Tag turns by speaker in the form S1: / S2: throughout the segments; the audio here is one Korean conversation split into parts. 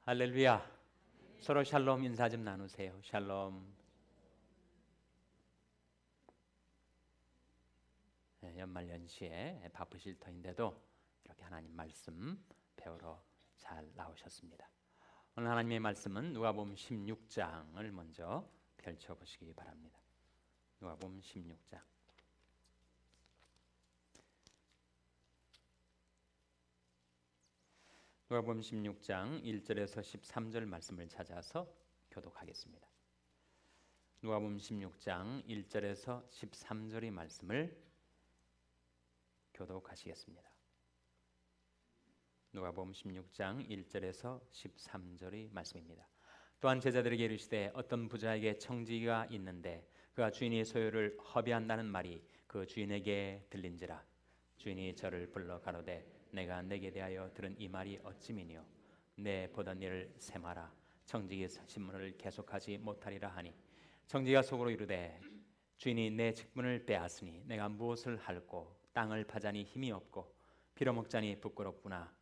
S1: 할렐루야. 서로 샬롬 인사 좀 나누세요. 샬롬. 연말 연시에 바쁘실 터인데도 이렇게 하나님 말씀 배우러 잘 나오셨습니다. 오늘 하나님의 말씀은 누가복음 16장을 먼저 펼쳐보시기 바랍니다. 누가복음 16장. 누가복음 16장 1절에서 13절 말씀을 찾아서 교독하겠습니다. 누가복음 16장 1절에서 13절의 말씀을 교독하시겠습니다. 누가복음 16장 1절에서 13절의 말씀입니다. 또한 제자들에게 이르시되 어떤 부자에게 청지기가 있는데 그가 주인의 소유를 허비한다는 말이 그 주인에게 들린지라. 주인이 저를 불러 가로되 내가 내게 대하여 들은 이 말이 어찌미뇨. 내 보던 일을 셈하라. 청지기 신문을 계속하지 못하리라 하니 청지기가 속으로 이르되 주인이 내 직분을 빼앗으니 내가 무엇을 할꼬. 땅을 파자니 힘이 없고 빌어먹자니 부끄럽구나.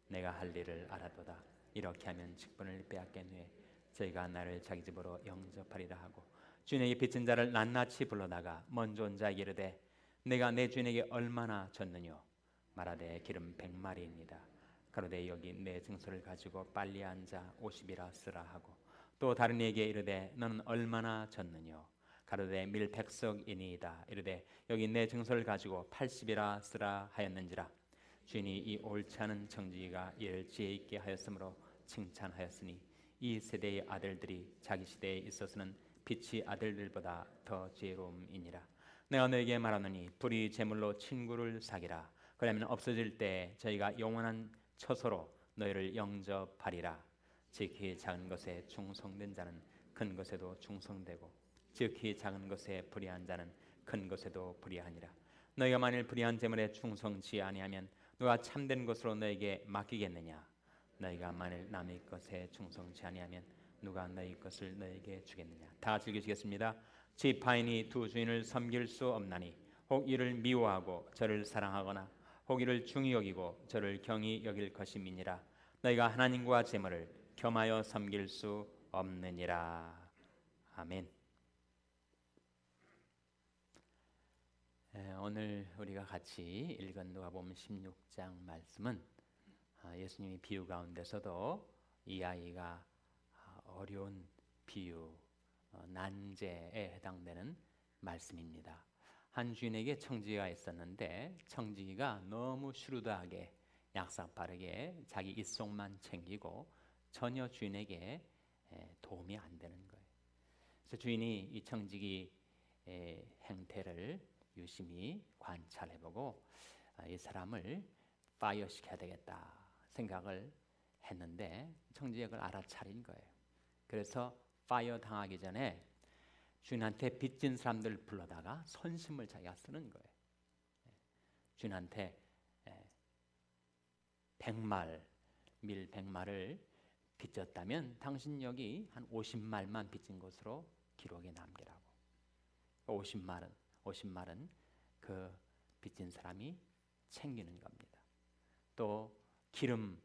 S1: 내가 할 일을 알아도다. 이렇게 하면 직분을 빼앗겠느에 저희가 나를 자기 집으로 영접하리라 하고 주인에게 빚진 자를 낱낱이 불러다가 먼저 온 자에게 이르되 내가 내 주인에게 얼마나 졌느뇨. 말하되 기름 100마리입니다. 가로되 여기 내 증서를 가지고 빨리 앉아 50이라 쓰라 하고 또 다른 이에게 이르되 너는 얼마나 졌느뇨. 가로되 밀 100석이니이다. 이르되 여기 내 증서를 가지고 80이라 쓰라 하였는지라. 주인이 이 옳지 않은 청지기가 이를 지혜 있게 하였으므로 칭찬하였으니 이 세대의 아들들이 자기 시대에 있어서는 빛이 아들들보다 더 지혜로움이니라. 내가 너에게 말하노니 불이 제물로 친구를 사기라. 그러면 없어질 때 저희가 영원한 처소로 너희를 영접하리라. 지극히 작은 것에 충성된 자는 큰 것에도 충성되고 지극히 작은 것에 불의한 자는 큰 것에도 불의하니라. 너희가 만일 불의한 제물에 충성치 아니하면 누가 참된 것으로 너에게 맡기겠느냐. 너희가 만일 남의 것에 충성치 아니하면 누가 너희 것을 너에게 주겠느냐. 다 같이 읽으시겠습니다. 지파인이 두 주인을 섬길 수 없나니 혹 이를 미워하고 저를 사랑하거나 혹 이를 중히 여기고 저를 경히 여길 것임이니라. 너희가 하나님과 제물을 겸하여 섬길 수 없느니라. 아멘. 오늘 우리가 같이 읽은 누가복음 16장 말씀은 예수님이 비유 가운데서도 이 아이가 어려운 비유, 난제에 해당되는 말씀입니다. 한 주인에게 청지기가 있었는데 청지기가 너무 슈루드하게 약삭빠르게 자기 입속만 챙기고 전혀 주인에게 도움이 안 되는 거예요. 그래서 주인이 이 청지기 행태를 유심히 관찰해보고 이 사람을 파이어 시켜야 되겠다 생각을 했는데 청지기가 그걸 알아차린 거예요. 그래서 파이어 당하기 전에 주인한테 빚진 사람들 불러다가 선심을 자기가 쓰는 거예요. 주인한테 100말, 밀 100말을 빚졌다면 당신 여기 한 50말만 빚진 것으로 기록에 남기라고. 50말은 그 빚진 사람이 챙기는 겁니다. 또 기름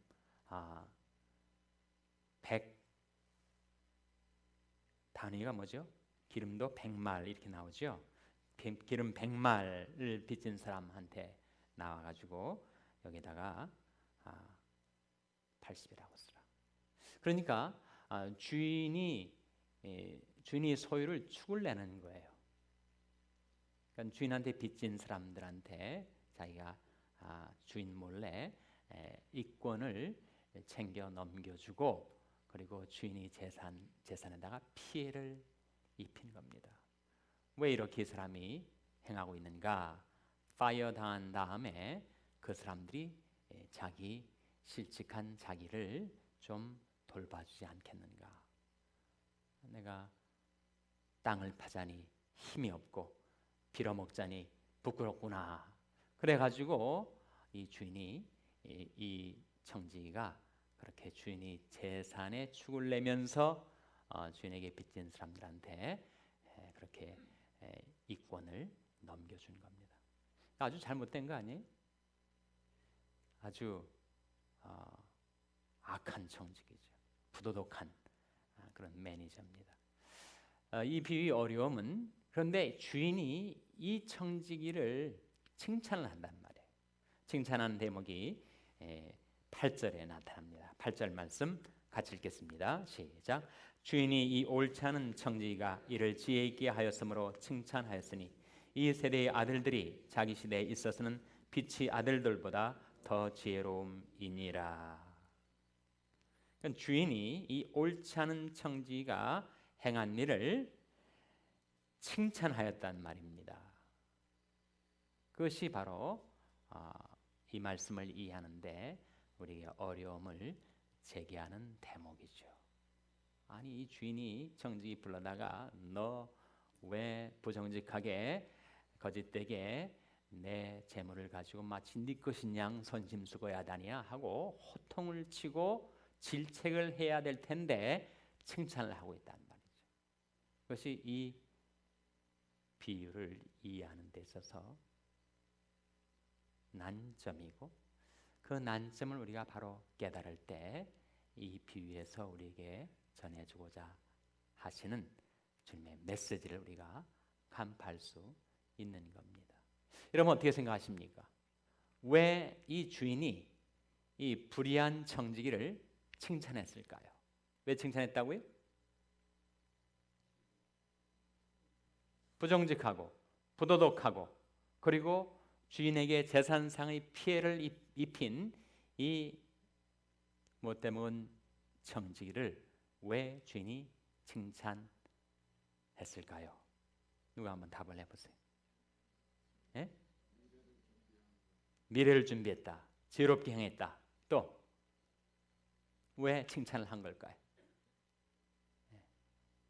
S1: 100 단위가 뭐죠? 기름도 100말 이렇게 나오죠. 기름 100말을 빚진 사람한테 나와가지고 여기다가 80이라고 쓰라. 그러니까 주인이 소유를 축을 내는 거예요. 그러니까 주인한테 빚진 사람들한테 자기가 주인 몰래 이권을 챙겨 넘겨주고 그리고 주인이 재산에다가 피해를 입힌 겁니다. 왜 이렇게 사람이 행하고 있는가? 파이어 당한 다음에 그 사람들이 자기 실직한 자기를 좀 돌봐주지 않겠는가? 내가 땅을 파자니 힘이 없고 빌어먹자니 부끄럽구나. 그래가지고 이 주인이 이 청지기가 그렇게 주인이 재산에 축을 내면서 주인에게 빚진 사람들한테 그렇게 이권을 넘겨준 겁니다. 아주 잘못된 거 아니에요? 아주 악한 청지기죠. 부도덕한 그런 매니저입니다. 이 비유의 어려움은 그런데 주인이 이 청지기를 칭찬을 한단 말이에요. 칭찬하는 대목이 8절에 나타납니다. 8절 말씀 같이 읽겠습니다. 시작. 주인이 이 옳지 않은 청지기가 이를 지혜 있게 하였으므로 칭찬하였으니 이 세대의 아들들이 자기 시대에 있어서는 빛의 아들들보다 더 지혜로움이니라. 그러니까 주인이 이 옳지 않은 청지기가 행한 일을 칭찬하였단 말입니다. 그것이 바로 이 말씀을 이해하는데 우리에게 어려움을 제기하는 대목이죠. 아니 이 주인이 청지기 불러다가 너 왜 부정직하게 거짓되게 내 재물을 가지고 마치 네 것인 양 선심수고하다니야 하고 호통을 치고 질책을 해야 될 텐데 칭찬을 하고 있단 말이죠. 그것이 이 비유를 이해하는 데 있어서 난점이고 그 난점을 우리가 바로 깨달을 때 이 비유에서 우리에게 전해주고자 하시는 주님의 메시지를 우리가 간파할 수 있는 겁니다. 여러분 어떻게 생각하십니까? 왜 이 주인이 이 불의한 청지기를 칭찬했을까요? 왜 칭찬했다고요? 부정직하고 부도덕하고 그리고 주인에게 재산상의 피해를 입힌 이 못되먹은 청지기를 왜 주인이 칭찬했을까요? 누가 한번 답을 해보세요. 예? 미래를 준비했다. 지혜롭게 행했다. 또 왜 칭찬을 한 걸까요?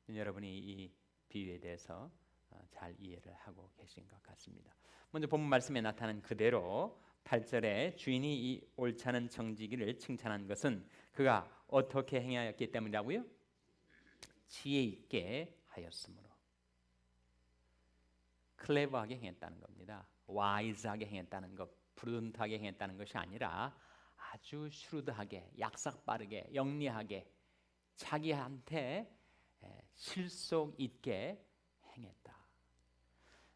S1: 여러분이 이 비유에 대해서 잘 이해를 하고 계신 것 같습니다. 먼저 본문 말씀에 나타난 그대로 8절에 주인이 이 옳지 않은 청지기를 칭찬한 것은 그가 어떻게 행하였기 때문이라고요? 지혜 있게 하였으므로. 클레버하게 행했다는 겁니다. 와이즈하게 행했다는 것, 프루던트하게 행했다는 것이 아니라 아주 슈루드하게, 약삭빠르게, 영리하게 자기한테 실속 있게 행했다.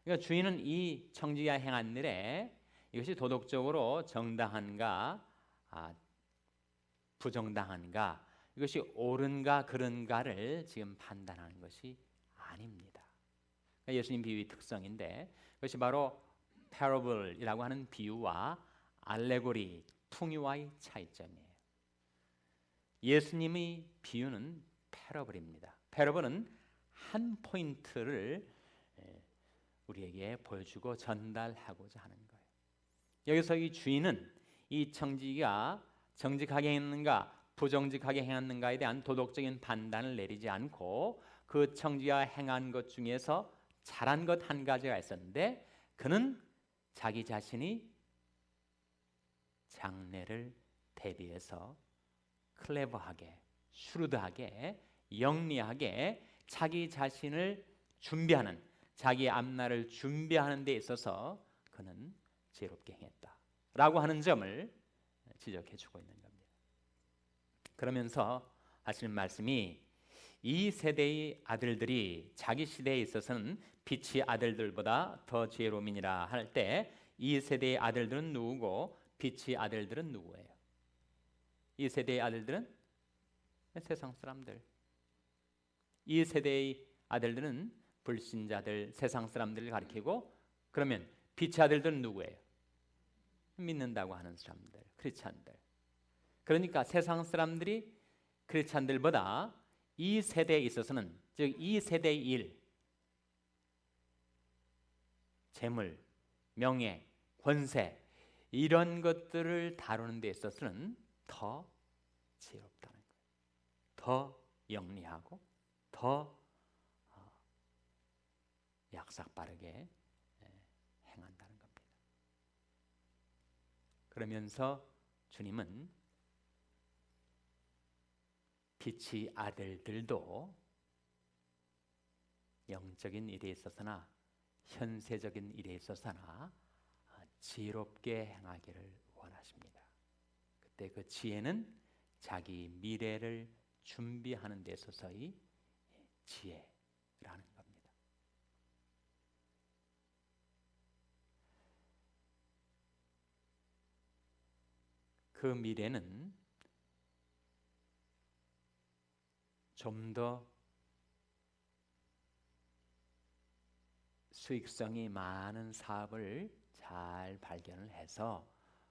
S1: 그러니까 주인은 이 청지기가 행한 일에 이것이 도덕적으로 정당한가 부정당한가 이것이 옳은가 그른가를 지금 판단하는 것이 아닙니다. 그러니까 예수님 비유의 특성인데 그것이 바로 패러블이라고 하는 비유와 알레고리, 풍요와의 차이점이에요. 예수님의 비유는 패러블입니다. 패러블은 한 포인트를 우리에게 보여주고 전달하고자 하는 거예요. 여기서 이 주인은 이 청지기가 정직하게 했는가 부정직하게 행했는가에 대한 도덕적인 판단을 내리지 않고 그 청지기가 행한 것 중에서 잘한 것 한 가지가 있었는데 그는 자기 자신이 장래를 대비해서 클레버하게, 슈루드하게, 영리하게 자기 자신을 준비하는 자기 앞날을 준비하는 데 있어서 그는 지혜롭게 행했다라고 하는 점을 지적해 주고 있는 겁니다. 그러면서 하시는 말씀이 이 세대의 아들들이 자기 시대에 있어서는 빛의 아들들보다 더 지혜로움이니라 할 때 이 세대의 아들들은 누구고 빛의 아들들은 누구예요? 이 세대의 아들들은 세상 사람들. 이 세대의 아들들은 불신자들, 세상 사람들을 가리키고 그러면 빛의 아들들은 누구예요? 믿는다고 하는 사람들, 크리스찬들. 그러니까 세상 사람들이 크리스찬들보다 이 세대에 있어서는 즉 이 세대의 일, 재물, 명예, 권세 이런 것들을 다루는 데 있어서는 더 지혜롭다는 거예요. 더 영리하고 더 약삭빠르게 행한다는 겁니다. 그러면서 주님은 빛의 아들들도 영적인 일에 있어서나 현세적인 일에 있어서나 지혜롭게 행하기를 원하십니다. 그때 그 지혜는 자기 미래를 준비하는 데 있어서의 지혜라는 겁니다. 그 미래는 좀 더 수익성이 많은 사업을 잘 발견을 해서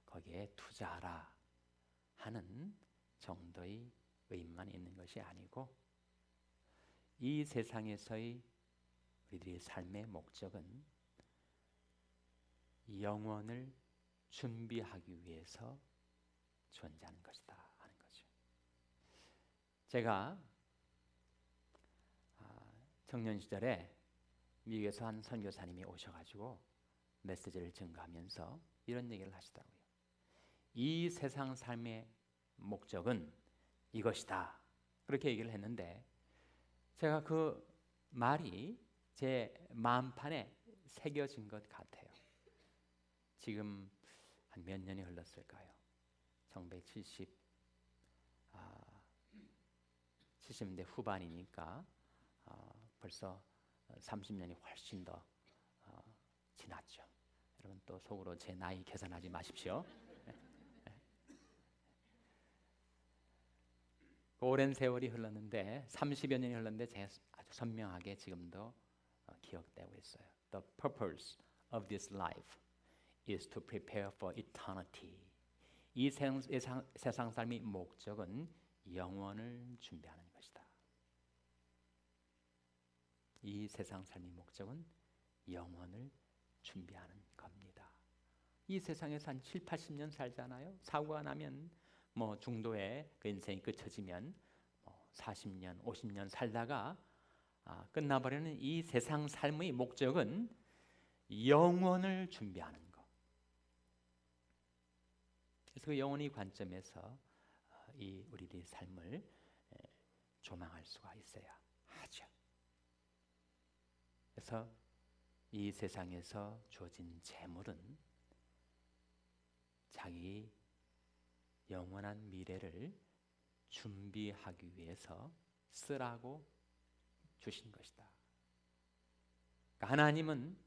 S1: 거기에 투자하라 하는 정도의 의미만 있는 것이 아니고, 이 세상에서의 우리들의 삶의 목적은 영원을 준비하기 위해서 존재하는 것이다 하는 거죠. 제가 청년 시절에 미국에서 한 선교사님이 오셔가지고 메시지를 증거하면서 이런 얘기를 하시더라고요. 이 세상 삶의 목적은 이것이다, 그렇게 얘기를 했는데, 제가 그 말이 제 마음판에 새겨진 것 같아요. 지금 한 몇 년이 흘렀을까요? 70년대 후반이니까 벌써 30년이 훨씬 더 지났죠. 여러분 또 속으로 제 나이 계산하지 마십시오. 오랜 세월이 흘렀는데, 30여 년이 흘렀는데 제가 아주 선명하게 지금도 기억되고 있어요. The purpose of this life is to prepare for eternity. 이 세상 삶의 목적은 영원을 준비하는 것이다. 이 세상 삶의 목적은 영원을 준비하는 겁니다. 이 세상에서 한 7, 80년 살잖아요. 사고가 나면 중도에 그 인생이 끝쳐지면 40년, 50년 살다가 끝나버리는 이 세상 삶의 목적은 영원을 준비하는 것. 그래서 그 영원의 관점에서 이 우리들의 삶을 조망할 수가 있어야 하죠. 그래서 이 세상에서 주어진 재물은 자기 영원한 미래를 준비하기 위해서 쓰라고 주신 것이다. 그러니까 하나님은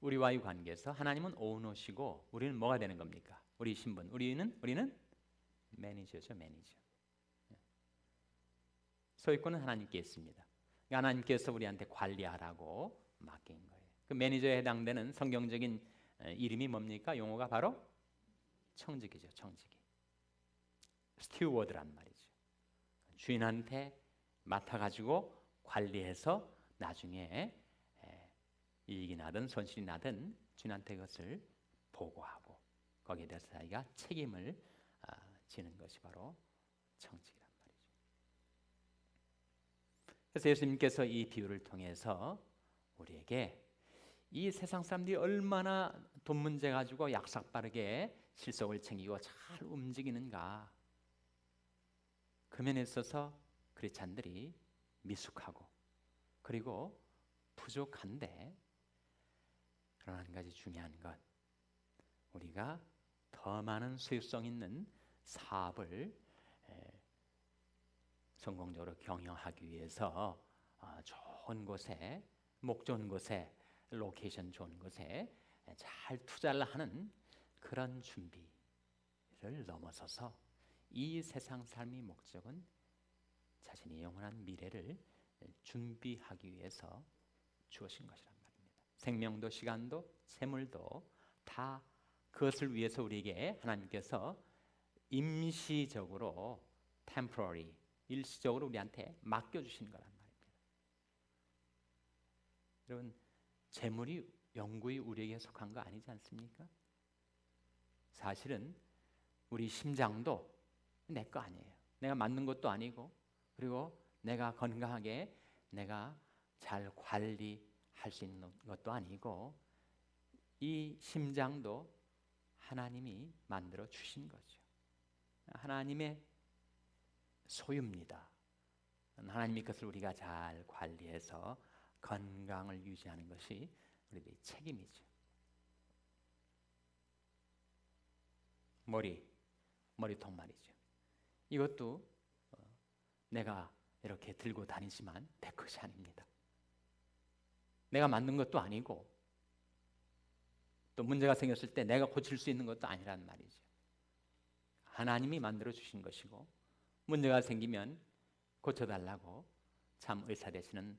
S1: 우리와의 관계에서 하나님은 오너시고 우리는 뭐가 되는 겁니까? 우리 신분, 우리는 매니저죠, 매니저. 소유권은 하나님께 있습니다. 그러니까 하나님께서 우리한테 관리하라고 맡긴 거예요. 그 매니저에 해당되는 성경적인 이름이 뭡니까? 용어가 바로 청지기죠, 청지기. 스튜어드란 말이죠. 주인한테 맡아가지고 관리해서 나중에 이익이 나든 손실이 나든 주인한테 그것을 보고하고 거기에 대해서 자기가 책임을 지는 것이 바로 청지기란 말이죠. 그래서 예수님께서 이 비유를 통해서 우리에게 이 세상 사람들이 얼마나 돈 문제 가지고 약삭빠르게 실속을 챙기고 잘 움직이는가, 그 면에 있어서 크리스찬들이 미숙하고 그리고 부족한데, 그러나 한 가지 중요한 것, 우리가 더 많은 수익성 있는 사업을 성공적으로 경영하기 위해서 좋은 곳에, 목 좋은 곳에, 로케이션 좋은 곳에 잘 투자를 하는 그런 준비를 넘어서서 이 세상 삶의 목적은 자신의 영원한 미래를 준비하기 위해서 주어진 것이란 말입니다. 생명도 시간도 재물도 다 그것을 위해서 우리에게 하나님께서 임시적으로 temporary, 일시적으로 우리한테 맡겨주신 거란 말입니다. 여러분, 재물이 영구히 우리에게 속한 거 아니지 않습니까? 사실은 우리 심장도 내 거 아니에요. 내가 만든 것도 아니고, 그리고 내가 건강하게 내가 잘 관리할 수 있는 것도 아니고, 이 심장도 하나님이 만들어 주신 거죠. 하나님의 소유입니다. 하나님의 것을 우리가 잘 관리해서 건강을 유지하는 것이 우리의 책임이죠. 머리통 말이죠. 이것도 내가 이렇게 들고 다니지만 내 것이 아닙니다. 내가 만든 것도 아니고 또 문제가 생겼을 때 내가 고칠 수 있는 것도 아니란 말이죠. 하나님이 만들어 주신 것이고 문제가 생기면 고쳐달라고 참 의사 되시는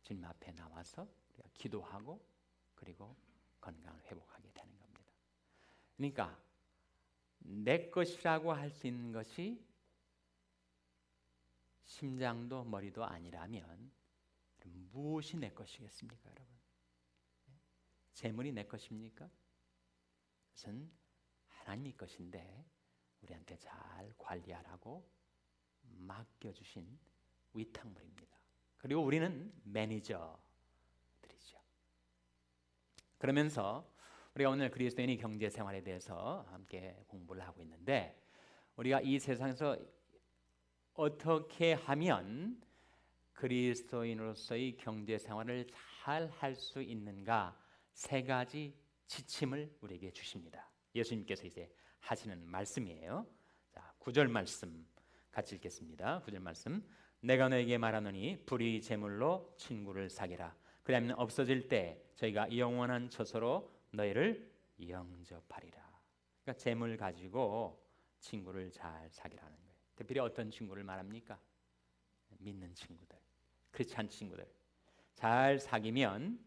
S1: 주님 앞에 나와서 우리가 기도하고 그리고 건강을 회복하게 되는 겁니다. 그러니까 내 것이라고 할 수 있는 것이 심장도 머리도 아니라면 무엇이 내 것이겠습니까, 여러분? 재물이 내 것입니까? 그것은 하나님의 것인데 우리한테 잘 관리하라고 맡겨주신 위탁물입니다. 그리고 우리는 매니저들이죠. 그러면서 우리가 오늘 그리스도인의 경제 생활에 대해서 함께 공부를 하고 있는데 우리가 이 세상에서 어떻게 하면 그리스도인으로서의 경제 생활을 잘 할 수 있는가 세 가지 지침을 우리에게 주십니다. 예수님께서 이제 하시는 말씀이에요. 자, 9절 말씀 같이 읽겠습니다. 9절 말씀. 내가 너에게 말하노니 불의 제물로 친구를 사귀라. 그러면 없어질 때 저희가 영원한 처소로 너희를 영접하리라. 그러니까 재물 가지고 친구를 잘 사귀라는 거예요. 특별히 어떤 친구를 말합니까? 믿는 친구들, 크리스찬 친구들. 잘 사귀면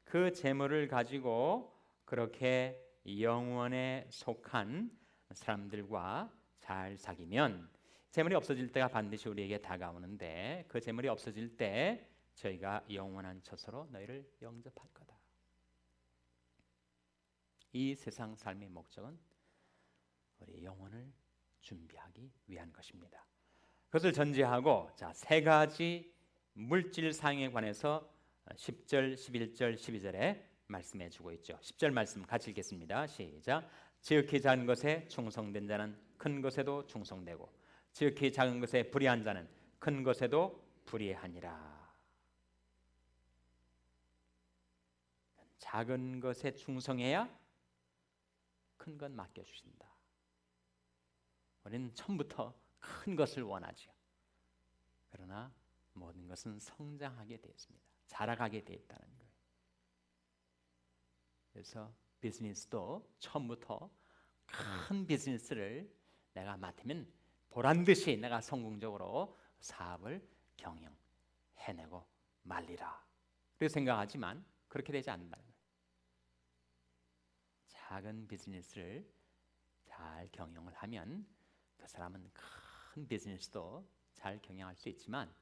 S1: 그 재물을 가지고 그렇게 영원에 속한 사람들과 잘 사귀면 재물이 없어질 때가 반드시 우리에게 다가오는데 그 재물이 없어질 때 저희가 영원한 처소로 너희를 영접할 거다. 이 세상 삶의 목적은 우리 영혼을 준비하기 위한 것입니다. 그것을 전제하고 자, 세 가지 물질 사항에 관해서 10절, 11절, 12절에 말씀해 주고 있죠. 10절 말씀 같이 읽겠습니다. 시작. 지극히 작은 것에 충성된 자는 큰 것에도 충성되고 지극히 작은 것에 불의한 자는 큰 것에도 불의하니라. 작은 것에 충성해야 큰 것 맡겨주신다. 우리는 처음부터 큰 것을 원하죠. 그러나 모든 것은 성장하게 되어 있습니다. 자라가게 되어 있다는 거예요. 그래서 비즈니스도 처음부터 큰 비즈니스를 내가 맡으면 보란듯이 내가 성공적으로 사업을 경영해내고 말리라. 그렇게 생각하지만 그렇게 되지 않는다는 거예요. 작은 비즈니스를 잘 경영을 하면 그 사람은 큰 비즈니스도 잘 경영할 수 있지만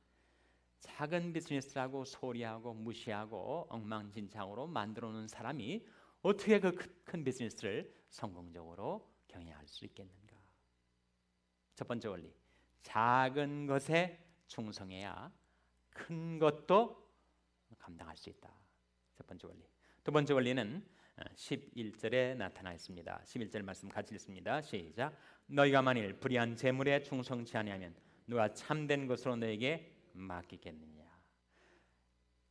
S1: 작은 비즈니스라고 소리하고 무시하고 엉망진창으로 만들어 놓은 사람이 어떻게 그 큰 비즈니스를 성공적으로 경영할 수 있겠는가? 첫 번째 원리, 작은 것에 충성해야 큰 것도 감당할 수 있다. 첫 번째 원리. 두 번째 원리는 11절에 나타나 있습니다. 11절 말씀 같이 읽습니다. 시작. 너희가 만일 불의한 재물에 충성치 아니하면 누가 참된 것으로 너에게 맡기겠느냐.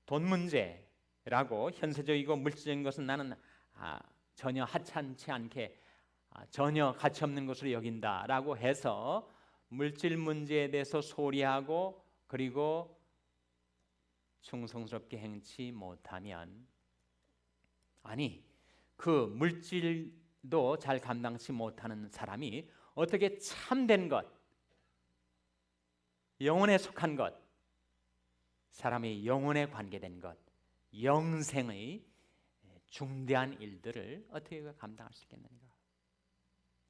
S1: 돈 문제라고 현세적이고 물질적인 것은 나는 전혀 하찮지 않게 전혀 가치 없는 것으로 여긴다라고 해서 물질 문제에 대해서 소리하고 그리고 충성스럽게 행치 못하면 아니 그 물질도 잘 감당치 못하는 사람이 어떻게 참된 것, 영혼에 속한 것, 사람의 영혼에 관계된 것, 영생의 중대한 일들을 어떻게 감당할 수 있겠는가?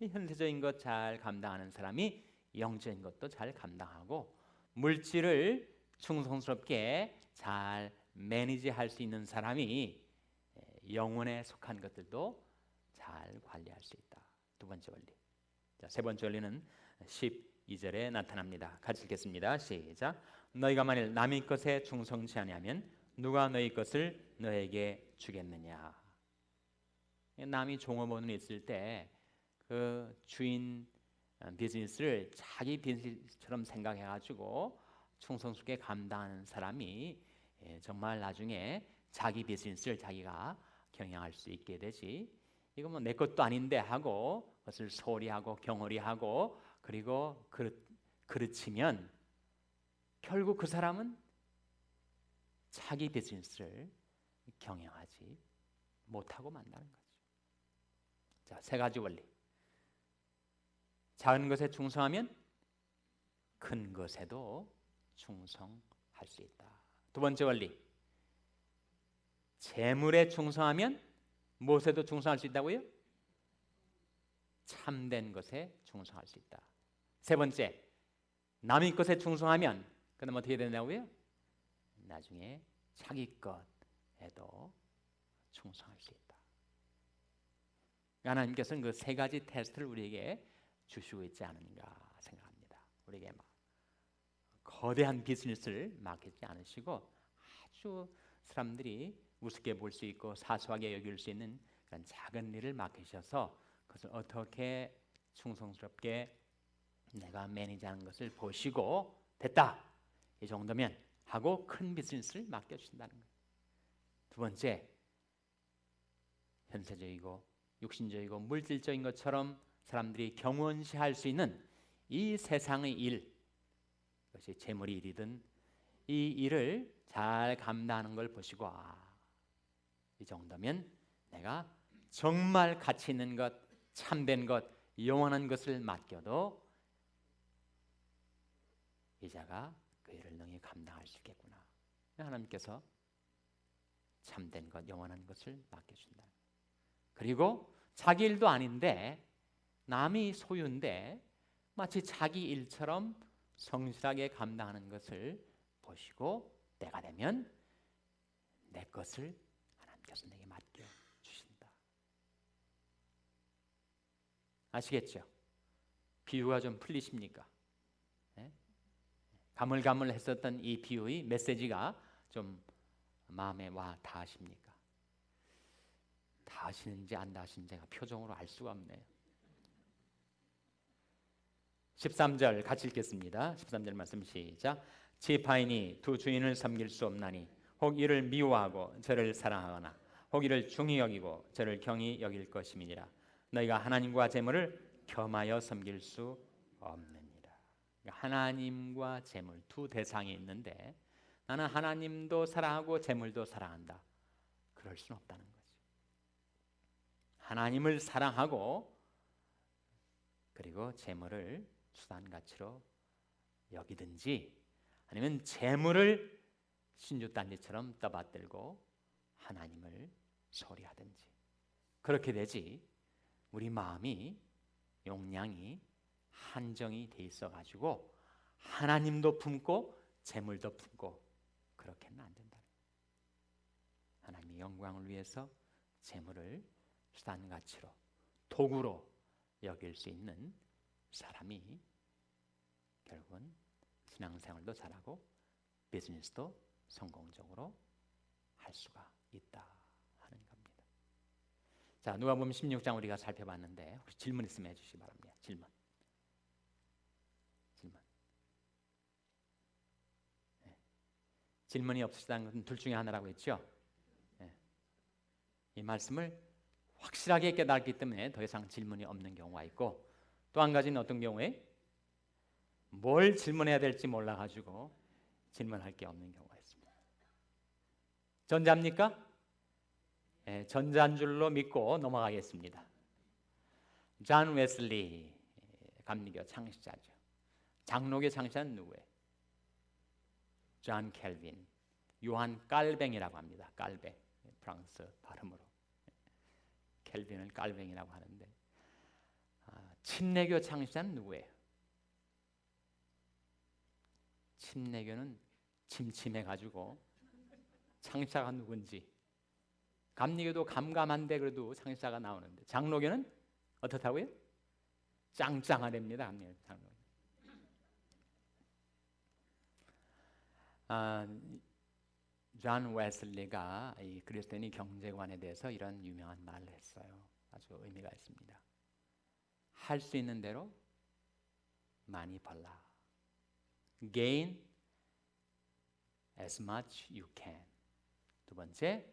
S1: 현세적인 것 잘 감당하는 사람이 영적인 것도 잘 감당하고 물질을 충성스럽게 잘 매니지할 수 있는 사람이 영혼에 속한 것들도 잘 관리할 수 있다. 두 번째 원리. 자, 세 번째 원리는 12절에 나타납니다. 같이 읽겠습니다. 시작. 너희가 만일 남의 것에 충성치 아니하면 누가 너희 것을 너에게 주겠느냐. 남이 종업원으로 있을 때 그 주인 비즈니스를 자기 비즈니스처럼 생각해가지고 충성스럽게 감당하는 사람이 정말 나중에 자기 비즈니스를 자기가 경영할 수 있게 되지. 이거 뭐 내 것도 아닌데 하고 그것을 소리하고 경홀히하고 그리고 그르치면 결국 그 사람은 자기 비즈니스를 경영하지 못하고 만나는 거죠. 자, 세 가지 원리. 작은 것에 충성하면 큰 것에도 충성할 수 있다. 두 번째 원리. 재물에 충성하면 무엇에도 충성할 수 있다고요? 참된 것에 충성할 수 있다. 세 번째, 남의 것에 충성하면 그다음 어떻게 된다고요? 나중에 자기 것에도 충성할 수 있다. 하나님께서는 그 세 가지 테스트를 우리에게 주시고 있지 않은가 생각합니다. 우리에게 막 거대한 비즈니스를 맡기지 않으시고 아주 사람들이 우습게 볼 수 있고 사소하게 여길 수 있는 그런 작은 일을 맡기셔서 그것을 어떻게 충성스럽게 내가 매니지하는 것을 보시고 됐다, 이 정도면 하고 큰 비즈니스를 맡겨주신다는 거예요. 두 번째, 현세적이고 육신적이고 물질적인 것처럼 사람들이 경원시할 수 있는 이 세상의 일, 그것이 재물이 일이든 이 일을 잘 감당하는 걸 보시고 이 정도면 내가 정말 가치 있는 것, 참된 것, 영원한 것을 맡겨도 이 자가 그 일을 능히 감당할 수 있겠구나. 하나님께서 참된 것, 영원한 것을 맡겨준다. 그리고 자기 일도 아닌데 남이 소유인데 마치 자기 일처럼 성실하게 감당하는 것을 보시고 때가 되면 내 것을 하나님께서 내게 맡겨주신다. 아시겠죠? 비유가 좀 풀리십니까? 네? 가물가물했었던 이 비유의 메시지가 좀 마음에 와 닿으십니까? 닿으시는지 안 닿으시는지 제가 표정으로 알 수가 없네요. 13절 같이 읽겠습니다. 13절 말씀 시작. 지파인이 두 주인을 섬길 수 없나니 혹 이를 미워하고 저를 사랑하거나 혹 이를 중히 여기고 저를 경히 여길 것임이니라. 너희가 하나님과 재물을 겸하여 섬길 수 없느니라. 하나님과 재물 두 대상이 있는데 나는 하나님도 사랑하고 재물도 사랑한다. 그럴 수는 없다는 거죠. 하나님을 사랑하고 그리고 재물을 수단 가치로 여기든지 아니면 재물을 신주단지처럼 떠받들고 하나님을 소리하든지 그렇게 되지. 우리 마음이 용량이 한정이 돼 있어 가지고 하나님도 품고 재물도 품고 그렇게는 안 된다. 하나님의 영광을 위해서 재물을 수단 가치로 도구로 여길 수 있는 사람이 결국은 신앙생활도 잘하고 비즈니스도 성공적으로 할 수가 있다 하는 겁니다. 자, 누가복음 16장 우리가 살펴봤는데 혹시 질문 있으면 해주시기 바랍니다. 질문. 네. 질문이 없으시다는 것은 둘 중에 하나라고 했죠. 네. 이 말씀을 확실하게 깨달았기 때문에 더 이상 질문이 없는 경우가 있고 또 한 가지는 어떤 경우에 뭘 질문해야 될지 몰라가지고 질문할 게 없는 경우가 있습니다. 전자입니까? 네, 전자인 줄로 믿고 넘어가겠습니다. 존 웨슬리 감리교 창시자죠. 장로교 창시자는 누구예요? 존 켈빈, 요한 깔뱅이라고 합니다. 깔뱅, 프랑스 발음으로 켈빈을 깔뱅이라고 하는데 침례교 창시자는 누구예요? 침례교는 침침해가지고 창시자가 누군지, 감리교도 감감한데 그래도 창시자가 나오는데 장로교는 어떻다고요? 짱짱하답니다. 장로교. 존 웨슬리가 이 그리스도인의 경제관에 대해서 이런 유명한 말을 했어요. 아주 의미가 있습니다. 할 수 있는 대로 많이 벌라. Gain as much you can. 두 번째,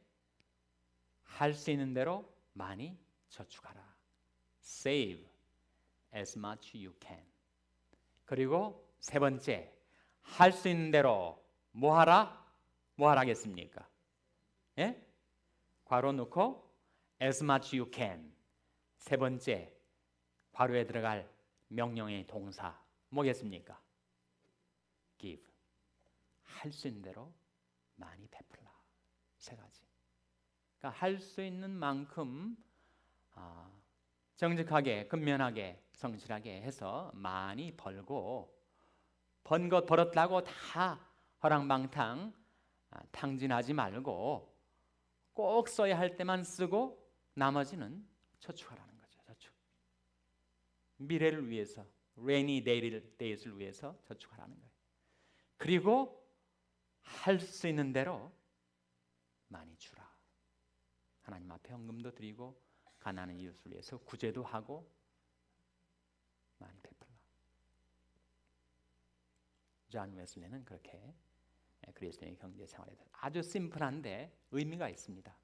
S1: 할 수 있는 대로 많이 저축하라. Save as much you can. 그리고 세 번째, 할 수 있는 대로 뭐 하라? 뭐 하라겠습니까? 예? 괄호 넣고 as much you can. 세 번째 괄호에 들어갈 명령의 동사 뭐겠습니까? give. 할 수 있는 대로 많이 베풀라. 세 가지. 그러니까 할 수 있는 만큼 정직하게, 근면하게, 성실하게 해서 많이 벌고, 번 것 벌었다고 다 허랑방탕 탕진하지 말고 꼭 써야 할 때만 쓰고 나머지는 저축하라는 거죠. 저축. 미래를 위해서, rainy days를 위해서 저축하라는 거예요. 그리고 할 수 있는 대로 많이 주라. 하나님 앞에 헌금도 드리고 가난한 이웃을 위해서 구제도 하고 많이 베풀라. 존 웨슬리는 그렇게 그리스도인의 경제 생활에 아주 심플한데 의미가 있습니다.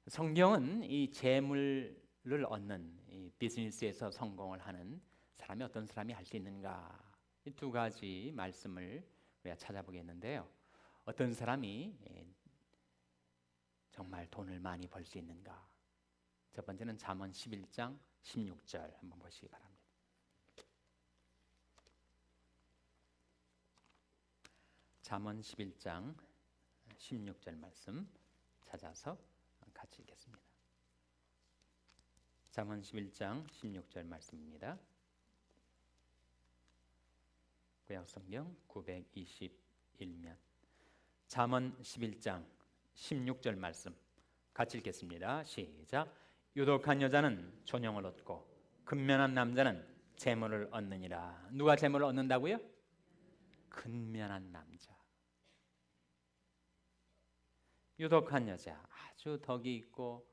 S1: 성경은 이 재물을 얻는 이 비즈니스에서 성공을 하는 사람이 어떤 사람이 할 수 있는가, 이 두 가지 말씀을 우리가 찾아보겠는데요. 어떤 사람이 정말 돈을 많이 벌 수 있는가? 첫 번째는 잠언 11장 16절 한번 보시기 바랍니다. 잠언 11장 16절 말씀 찾아서 같이 읽겠습니다. 잠언 11장 16절 말씀입니다. 구약성경 921면 잠언 11장 16절 말씀 같이 읽겠습니다. 시작. 유독한 여자는 존영을 얻고 근면한 남자는 재물을 얻느니라. 누가 재물을 얻는다고요? 근면한 남자. 유독한 여자, 아주 덕이 있고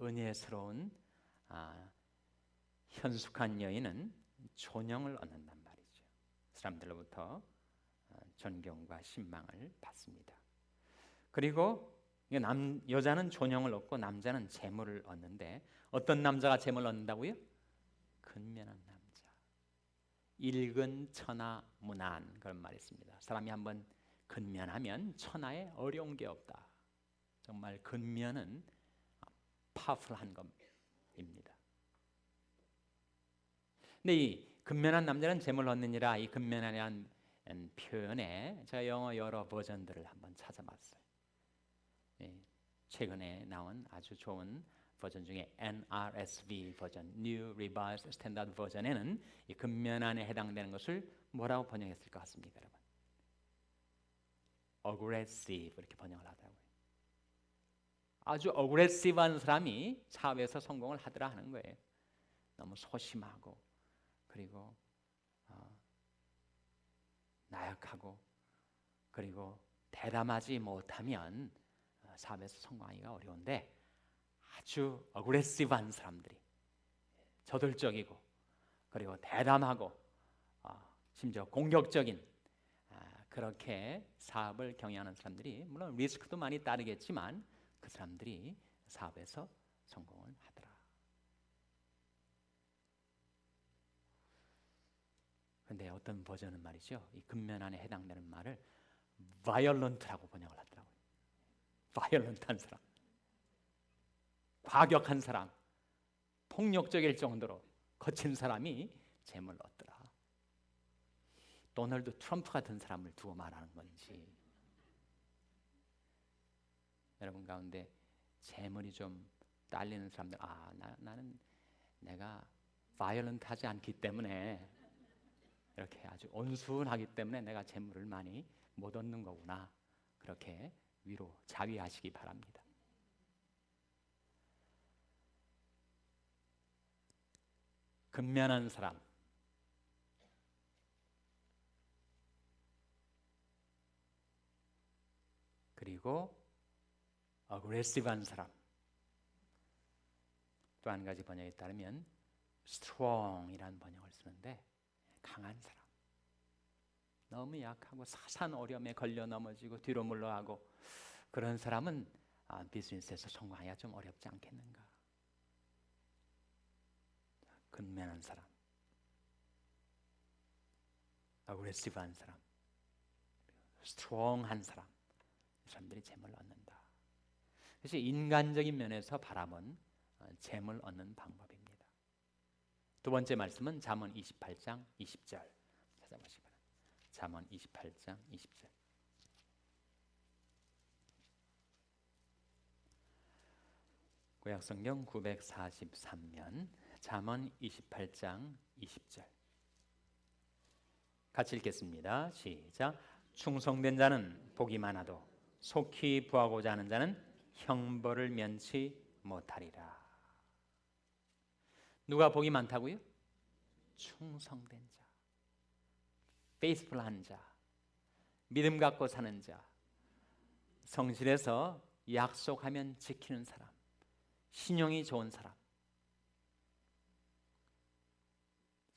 S1: 은혜스러운 현숙한 여인은 존영을 얻는단 말이죠. 사람들로부터 존경과 신망을 받습니다. 그리고 여자는 존영을 얻고 남자는 재물을 얻는데, 어떤 남자가 재물을 얻는다고요? 근면한 남자. 일근 천하 무난, 그런 말이 있습니다. 사람이 한번 근면하면 천하에 어려운 게 없다. 정말 근면은 파워풀한 겁니다. 근데 이 근면한 남자는 재물을 얻느니라, 이 근면이라는 표현에 제가 영어 여러 버전들을 한번 찾아봤어요. 최근에 나온 아주 좋은 버전 중에 NRSV 버전, New Revised Standard 버전에는 이 근면한에 해당되는 것을 뭐라고 번역했을 것 같습니까, 여러분? aggressive 이렇게 번역을 하더라고요. 아주 aggressive한 사람이 사회에서 성공을 하더라 하는 거예요. 너무 소심하고, 그리고 나약하고, 그리고 대담하지 못하면 사회에서 성공하기가 어려운데, 아주 어그레시브한 사람들이, 저돌적이고 그리고 대담하고 심지어 공격적인 그렇게 사업을 경영하는 사람들이, 물론 리스크도 많이 따르겠지만 그 사람들이 사업에서 성공을 하더라. 그런데 어떤 버전은 말이죠, 이 근면한에 해당되는 말을 violent라고 번역을 하더라고요. violent한 사람, 과격한 사람, 폭력적일 정도로 거친 사람이 재물을 얻더라. 도널드 트럼프 같은 사람을 두고 말하는 건지, 여러분 가운데 재물이 좀 딸리는 사람들, 나는 내가 바이올런트하지 않기 때문에, 이렇게 아주 온순하기 때문에 내가 재물을 많이 못 얻는 거구나, 그렇게 위로 자위하시기 바랍니다. 근면한 사람, 그리고 어그레시브한 사람, 또 한 가지 번역에 따르면 strong이라는 번역을 쓰는데, 강한 사람, 너무 약하고 사소한 어려움에 걸려 넘어지고 뒤로 물러가고 그런 사람은 비즈니스에서 성공하기가 좀 어렵지 않겠는가. 근면한 사람, 어그레시브한 사람, 스트롱한 사람, 이 사람들이 재물을 얻는다. 그래서 인간적인 면에서 바라본 재물 얻는 방법입니다. 두 번째 말씀은 잠언 28장 20절 찾아보시기 바랍니다. 잠언 28장 20절. 구약성경 943면 잠언 28장 20절 같이 읽겠습니다. 시작. 충성된 자는 복이 많아도 속히 부하고자 하는 자는 형벌을 면치 못하리라. 누가 복이 많다고요? 충성된 자, 페이스풀한 자, 믿음 갖고 사는 자, 성실해서 약속하면 지키는 사람, 신용이 좋은 사람.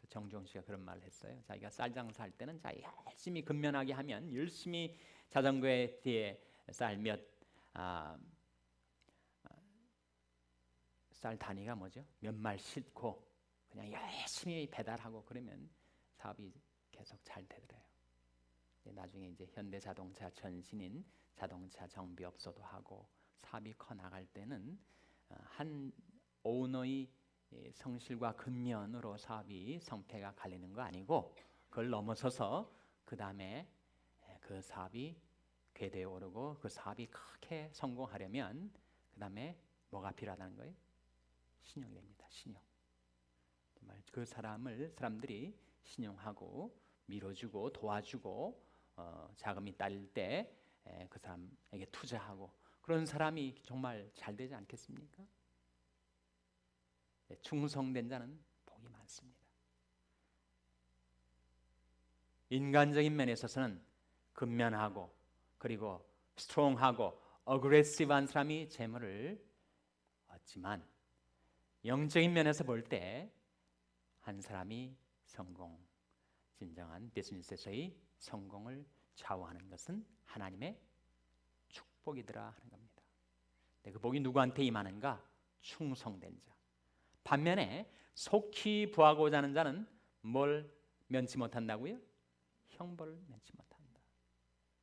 S1: 정종 씨가 그런 말을 했어요. 자기가 쌀 장사할 때는 열심히 근면하게 하면 열심히 자전거에 뒤에 쌀 단위가 뭐죠? 몇 말 싣고 그냥 열심히 배달하고 그러면 사업이 계속 잘 되더래요. 나중에 이제 현대자동차 전신인 자동차 정비업소도 하고 사업이 커 나갈 때는 한 오너의 성실과 근면으로 사업이 성패가 갈리는 거 아니고 그걸 넘어서서 그 다음에 그 사업이 궤도에 오르고 그 사업이 크게 성공하려면 그 다음에 뭐가 필요하다는 거예요? 신용이 됩니다. 신용. 정말 그 사람들이 신용하고 밀어주고 도와주고 자금이 딸릴 때 그 사람에게 투자하고 그런 사람이 정말 잘 되지 않겠습니까? 충성된 자는 복이 많습니다. 인간적인 면에 있어서는 근면하고 그리고 스트롱하고 어그레시브한 사람이 재물을 얻지만 영적인 면에서 볼 때 한 사람이 진정한 비즈니스에서의 성공을 좌우하는 것은 하나님의 축복이더라 하는 겁니다. 그 복이 누구한테 임하는가? 충성된 자. 반면에 속히 부하고자 하는 자는 뭘 면치 못한다고요? 형벌을 면치 못한다.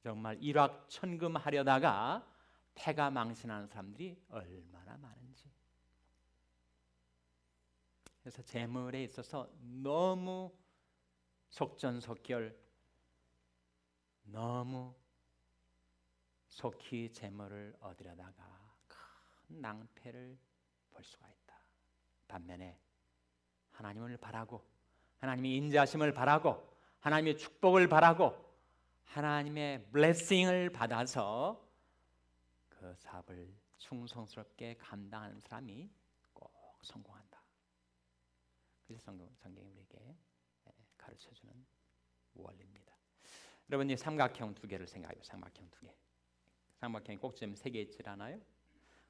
S1: 정말 일확천금하려다가 패가 망신하는 사람들이 얼마나 많은지. 그래서 재물에 있어서 너무 속전속결, 너무 속히 재물을 얻으려다가 큰 낭패를 볼 수가 있다. 반면에 하나님을 바라고 하나님의 인자하심을 바라고 하나님의 축복을 바라고 하나님의 블레싱을 받아서 그 사업을 충성스럽게 감당하는 사람이 꼭 성공한다. 그래서 성경이 우리에게 가르쳐주는 원리입니다. 여러분 이 삼각형 두 개를 생각해요. 삼각형 두 개. 삼각형이 꼭지점 세 개 있지 않아요?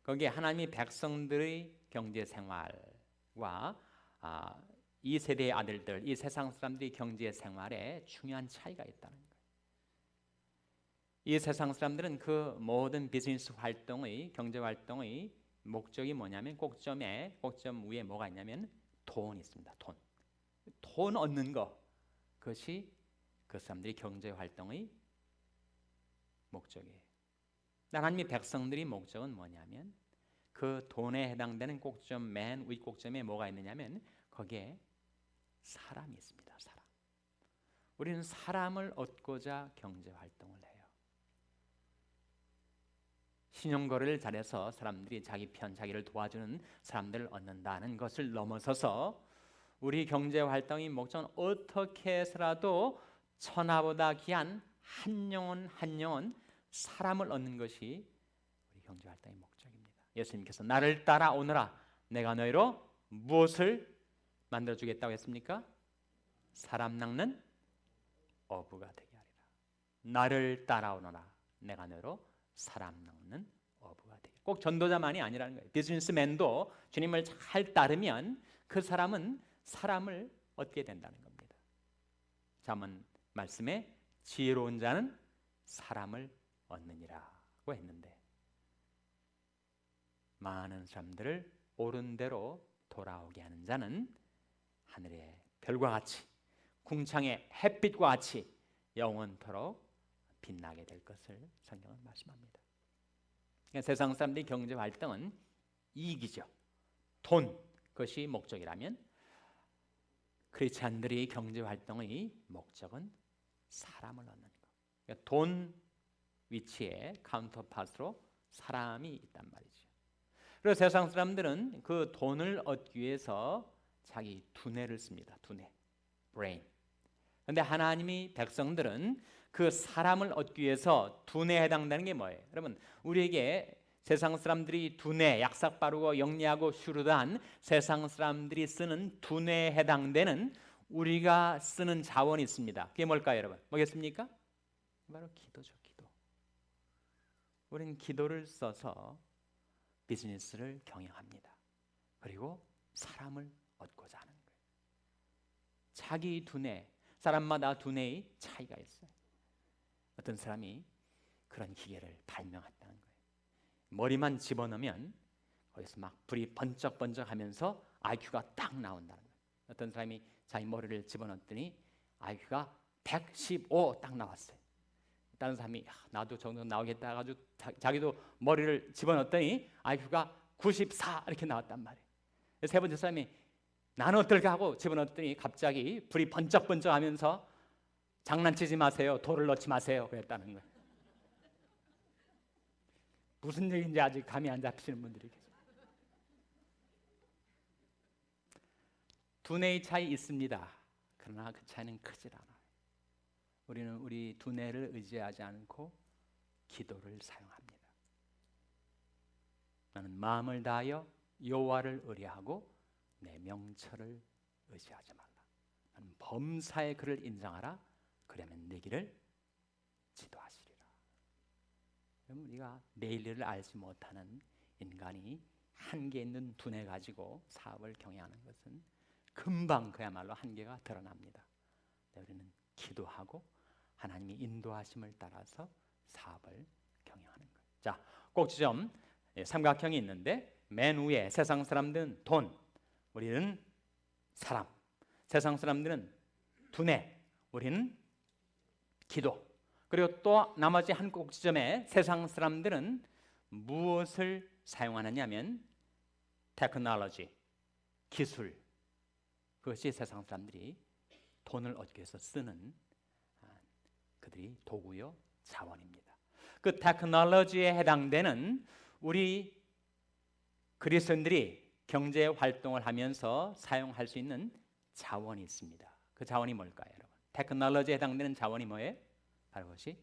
S1: 거기에 하나님의 백성들의 경제 생활과 이 세대의 아들들, 이 세상 사람들의 경제 생활에 중요한 차이가 있다는 거예요. 이 세상 사람들은 그 모든 비즈니스 활동의 경제 활동의 목적이 뭐냐면 꼭점 위에 뭐가 있냐면 돈이 있습니다. 돈 얻는 것, 그것이 그 사람들이 경제 활동의 목적이에요. 하나님의 백성들의 목적은 뭐냐면 그 돈에 해당되는 꼭점 맨 위 꼭점에 뭐가 있느냐면 거기에 사람이 있습니다. 사람. 우리는 사람을 얻고자 경제 활동을 해요. 신용거래를 잘해서 사람들이 자기를 도와주는 사람들을 얻는다는 것을 넘어서서 우리 경제 활동의 목적은 어떻게 해서라도 천하보다 귀한 한 영혼 사람을 얻는 것이 우리 경제 활동의 목적입니다. 예수님께서 나를 따라오너라 내가 너희로 무엇을 만들어주겠다고 했습니까? 사람 낚는 어부가 되게 하리라. 나를 따라오너라 내가 너희로 사람 낚는 어부가 되게. 꼭 전도자만이 아니라는 거예요. 비즈니스맨도 주님을 잘 따르면 그 사람은 사람을 얻게 된다는 겁니다. 잠언 말씀에 지혜로운 자는 사람을 얻느니라고 했는데 많은 사람들을 옳은 대로 돌아오게 하는 자는 하늘의 별과 같이 궁창의 햇빛과 같이 영원토록 빛나게 될 것을 성경은 말씀합니다. 그러니까 세상 사람들이 경제 활동은 이익이죠. 돈, 그것이 목적이라면 크리스찬들이 경제 활동의 목적은 사람을 얻는 것. 그러니까 돈 위치에 카운터파트로 사람이 있단 말이죠. 그리고 세상 사람들은 그 돈을 얻기 위해서 자기 두뇌를 씁니다. 두뇌, brain. 그런데 하나님이 백성들은 그 사람을 얻기 위해서 두뇌에 해당되는 게 뭐예요? 여러분, 우리에게 세상 사람들이 두뇌, 약삭 빠르고 영리하고 슈르드한 세상 사람들이 쓰는 두뇌에 해당되는 우리가 쓰는 자원이 있습니다. 그게 뭘까요, 여러분? 뭐겠습니까? 바로 기도죠, 기도. 우리는 기도를 써서 비즈니스를 경영합니다. 그리고 사람을 얻고자 하는 거예요. 자기 두뇌, 사람마다 두뇌의 차이가 있어요. 어떤 사람이 그런 기계를 발명했다는 거예요. 머리만 집어넣으면 거기서 막 불이 번쩍번쩍하면서 IQ가 딱 나온다는 거예요. 어떤 사람이 자기 머리를 집어넣었더니 IQ가 115 딱 나왔어요. 다른 사람이 나도 정도 나오겠다 해가지고 자기도 머리를 집어넣었더니 IQ가 94 이렇게 나왔단 말이에요. 세 번째 사람이 나는 어떨까 하고 집어넣었더니 갑자기 불이 번쩍번쩍하면서 장난치지 마세요, 돌을 넣지 마세요 그랬다는 거예요. 무슨 얘기인지 아직 감이 안 잡히시는 분들이 계세요. 두뇌의 차이 있습니다. 그러나 그 차이는 크질 않아요. 우리는 우리 두뇌를 의지하지 않고 기도를 사용합니다. 나는 마음을 다하여 여호와를 의뢰하고 내 명철을 의지하지 말라. 나는 범사의 그를 인정하라. 그러면 내 길을 지도하시리라. 그럼 우리가 내일 일을 알지 못하는 인간이 한계 있는 두뇌 가지고 사업을 경영하는 것은 금방 그야말로 한계가 드러납니다. 우리는 기도하고 하나님이 인도하심을 따라서 사업을 경영하는 거예요. 자, 꼭지점 삼각형이 있는데 맨 위에 세상 사람들은 돈, 우리는 사람. 세상 사람들은 두뇌, 우리는 기도. 그리고 또 나머지 한 꼭지점에 세상 사람들은 무엇을 사용하느냐면 테크놀로지, 기술. 그것이 세상 사람들이 돈을 얻기 위해서 쓰는 그들이 도구요, 자원입니다. 그 테크놀로지에 해당되는 우리 그리스도인들이 경제 활동을 하면서 사용할 수 있는 자원이 있습니다. 그 자원이 뭘까요, 여러분? 테크놀로지에 해당되는 자원이 뭐예요? 바로 그것이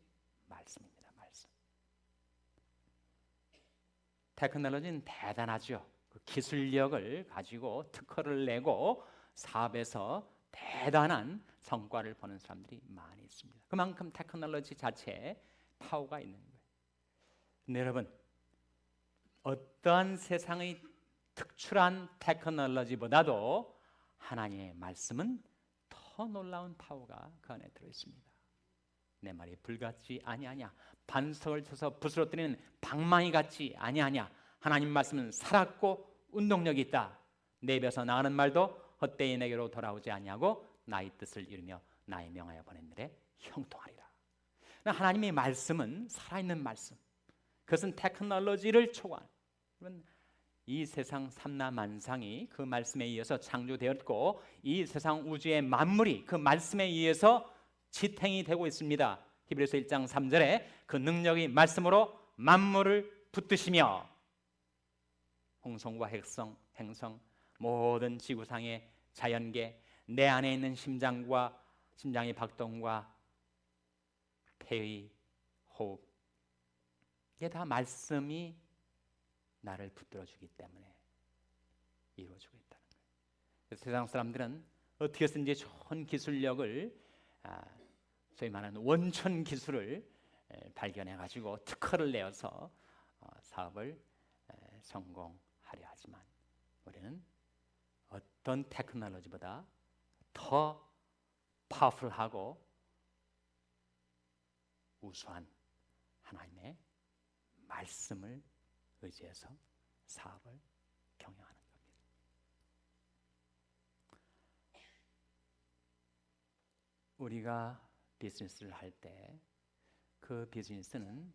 S1: 말씀입니다. 말씀. 테크놀로지는 대단하죠. 그 기술력을 가지고 특허를 내고 사업에서 대단한 성과를 보는 사람들이 많이 있습니다. 그만큼 테크놀로지 자체에 파워가 있는 거예요. 근데 여러분, 어떠한 세상의 특출한 테크놀로지보다도 하나님의 말씀은 더 놀라운 파워가 그 안에 들어있습니다. 내 말이 불같지 아니하냐, 반석을 쳐서 부스러뜨리는 방망이 같지 아니하냐. 하나님 말씀은 살았고 운동력이 있다. 내 입에서 나가는 말도 헛되이 내게로 돌아오지 아니하고 나의 뜻을 이루며 나의 명하여 보낸 일에 형통하리라. 하나님의 말씀은 살아있는 말씀. 그것은 테크놀로지를 초과한. 이 세상 삼라만상이 그 말씀에 의해서 창조되었고 이 세상 우주의 만물이 그 말씀에 의해서 지탱이 되고 있습니다. 히브리서 1장 3절에 그 능력이 말씀으로 만물을 붙드시며 홍성과 행성 모든 지구상의 자연계 내 안에 있는 심장의 박동과 폐의 호흡 이게 다 말씀이 나를 붙들어주기 때문에 이루어지고 있다는 거예요. 그래서 세상 사람들은 어떻게 해서든지 좋은 기술력을 소위 말하는 원천 기술을 발견해 가지고 특허를 내어서 사업을 성공하려 하지만 우리는 어떤 테크놀로지보다 더 파워풀하고 우수한 하나님의 말씀을 의지해서 사업을 경영하는 겁니다. 우리가 비즈니스를 할 때 그 비즈니스는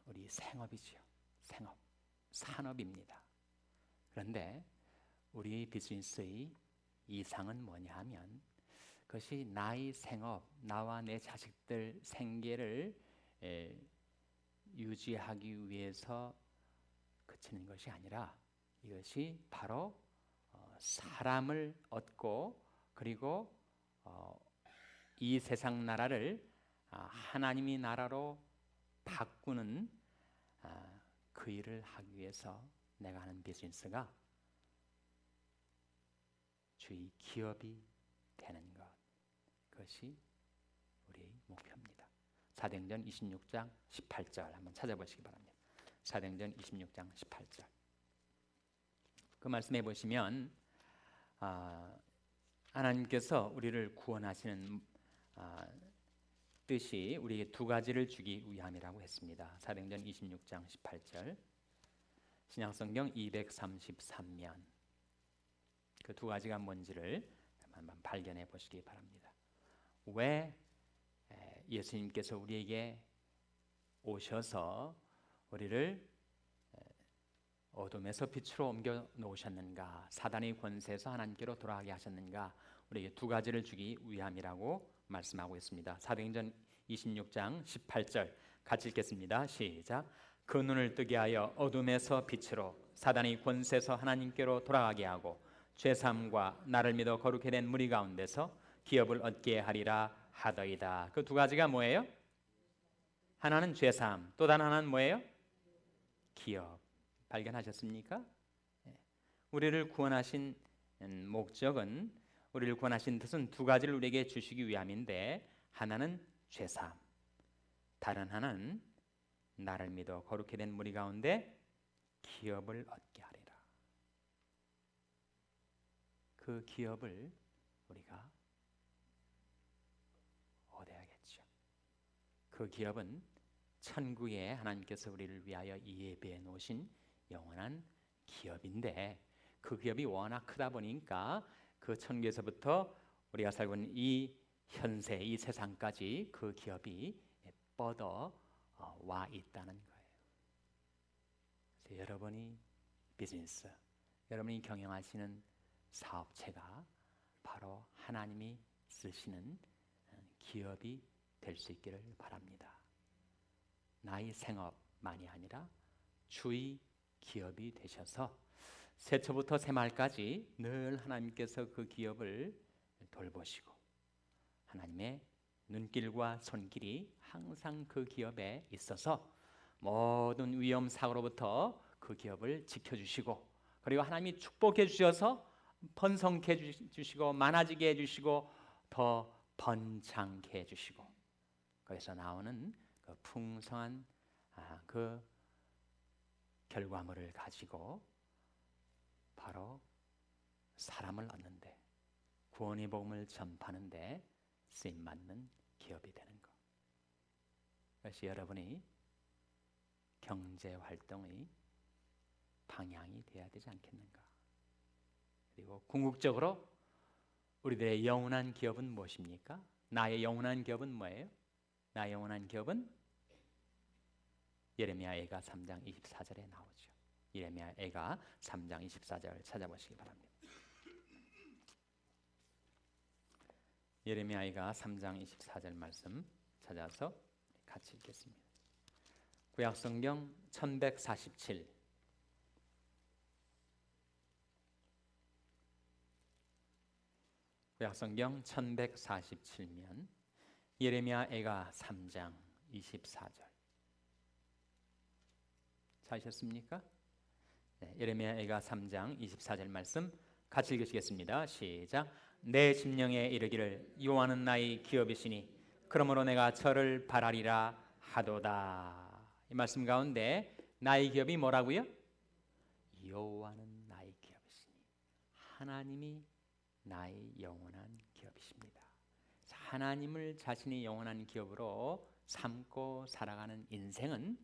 S1: 우리 생업이지요. 생업, 산업입니다. 그런데 우리 비즈니스의 이상은 뭐냐 하면 그것이 나의 생업, 나와 내 자식들 생계를 유지하기 위해서 그치는 것이 아니라 이것이 바로 사람을 얻고 그리고 이 세상 나라를 하나님의 나라로 바꾸는 그 일을 하기 위해서 내가 하는 비즈니스가 주의 기업이 되는 것, 그것이 우리의 목표입니다. 사도행전 26장 18절 한번 찾아보시기 바랍니다. 사도행전 26장 18절 그 말씀해 보시면 하나님께서 우리를 구원하시는 뜻이 우리에게 두 가지를 주기 위함이라고 했습니다. 사도행전 26장 18절 신약성경 233면 그 두 가지가 뭔지를 한번 발견해 보시기 바랍니다. 왜 예수님께서 우리에게 오셔서 우리를 어둠에서 빛으로 옮겨 놓으셨는가, 사단의 권세에서 하나님께로 돌아가게 하셨는가, 우리에게 두 가지를 주기 위함이라고 말씀하고 있습니다. 사도행전 26장 18절 같이 읽겠습니다. 시작. 그 눈을 뜨게 하여 어둠에서 빛으로 사단의 권세에서 하나님께로 돌아가게 하고 죄사함과 나를 믿어 거룩히 된 무리 가운데서 기업을 얻게 하리라 하더이다. 그 두 가지가 뭐예요? 하나는 죄사함, 또 다른 하나는 뭐예요? 기업. 발견하셨습니까? 우리를 구원하신 목적은, 우리를 구원하신 뜻은 두 가지를 우리에게 주시기 위함인데 하나는 죄사함, 다른 하나는 나를 믿어 거룩히 된 무리 가운데 기업을 얻게 하리라. 그 기업을 우리가 얻어야겠죠. 그 기업은 천국에 하나님께서 우리를 위하여 예배해 놓으신 영원한 기업인데 그 기업이 워낙 크다 보니까 그 천국에서부터 우리가 살고 있는 이 현세, 이 세상까지 그 기업이 뻗어 와 있다는 거예요. 그래서 여러분이 비즈니스, 여러분이 경영하시는 사업체가 바로 하나님이 쓰시는 기업이 될 수 있기를 바랍니다. 나의 생업만이 아니라 주의 기업이 되셔서 새초부터 새말까지 늘 하나님께서 그 기업을 돌보시고 하나님의 눈길과 손길이 항상 그 기업에 있어서 모든 위험 사고로부터 그 기업을 지켜주시고 그리고 하나님이 축복해 주셔서 번성케 해주시고 많아지게 해주시고 더 번창케 해주시고 거기서 나오는 그 풍성한 그 결과물을 가지고 바로 사람을 얻는데 구원의 복음을 전파하는데 쓰임받는 기업이 되는 것. 그것이 여러분이 경제활동의 방향이 되어야 되지 않겠는가. 그리고 궁극적으로 우리들의 영원한 기업은 무엇입니까? 나의 영원한 기업은 뭐예요? 나의 영원한 기업은 예레미야애가 3장 24절에 나오죠. 예레미야애가 3장 24절 찾아보시기 바랍니다. 예레미야애가 3장 24절 말씀 찾아서 같이 읽겠습니다. 구약성경 1147 구약성경 1147면 예레미야애가 3장 24절 찾으셨습니까? 네, 예레미야애가 3장 24절 말씀 같이 읽으시겠습니다. 시작. 내 심령에 이르기를 여호와는 나의 기업이시니 그러므로 내가 저를 바라리라 하도다. 이 말씀 가운데 나의 기업이 뭐라고요? 여호와는 나의 기업이시니 하나님이 나의 영원한 기업이십니다. 하나님을 자신의 영원한 기업으로 삼고 살아가는 인생은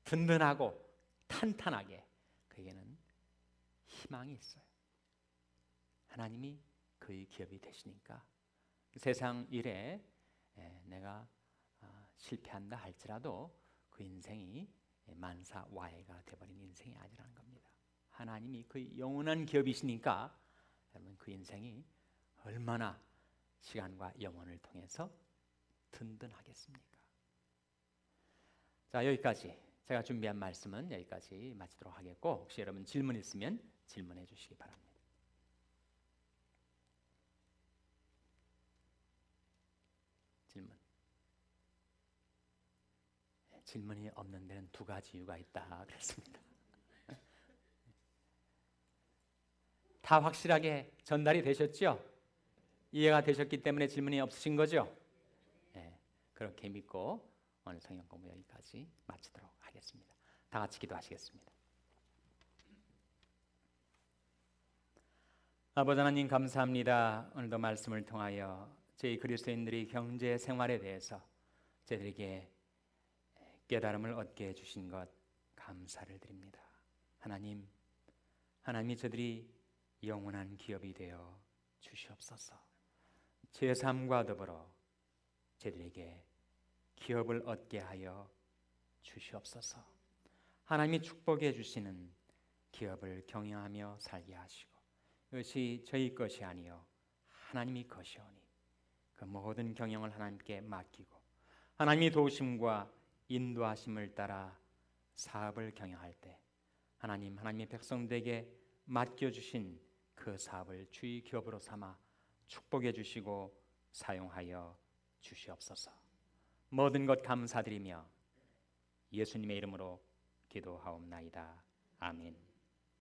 S1: 든든하고 탄탄하게 그에게는 희망이 있어요. 하나님이 그의 기업이 되시니까 세상 일에 내가 실패한다 할지라도 그 인생이 만사와해가 되어버린 인생이 아니라는 겁니다. 하나님이 그 영원한 기업이시니까 여러분 그 인생이 얼마나 시간과 영혼을 통해서 든든하겠습니까? 자, 여기까지 제가 준비한 말씀은 여기까지 마치도록 하겠고, 혹시 여러분 질문 있으면 질문해 주시기 바랍니다. 질문이 없는 데는 두 가지 이유가 있다 그랬습니다. 다 확실하게 전달이 되셨죠? 이해가 되셨기 때문에 질문이 없으신 거죠? 네, 그렇게 믿고 오늘 성경 공부 여기까지 마치도록 하겠습니다. 다 같이 기도하시겠습니다. 아버지 하나님 감사합니다. 오늘도 말씀을 통하여 저희 그리스도인들이 경제 생활에 대해서 저희들에게 깨달음을 얻게 해주신 것 감사를 드립니다. 하나님이 저들이 영원한 기업이 되어 주시옵소서. 제 삶과 더불어 저들에게 기업을 얻게 하여 주시옵소서. 하나님이 축복해 주시는 기업을 경영하며 살게 하시고, 이것이 저희 것이 아니요 하나님의 것이오니 그 모든 경영을 하나님께 맡기고 하나님의 도우심과 인도하심을 따라 사업을 경영할 때 하나님의 백성들에게 맡겨주신 그 사업을 주의 기업으로 삼아 축복해 주시고 사용하여 주시옵소서. 모든 것 감사드리며 예수님의 이름으로 기도하옵나이다. 아멘.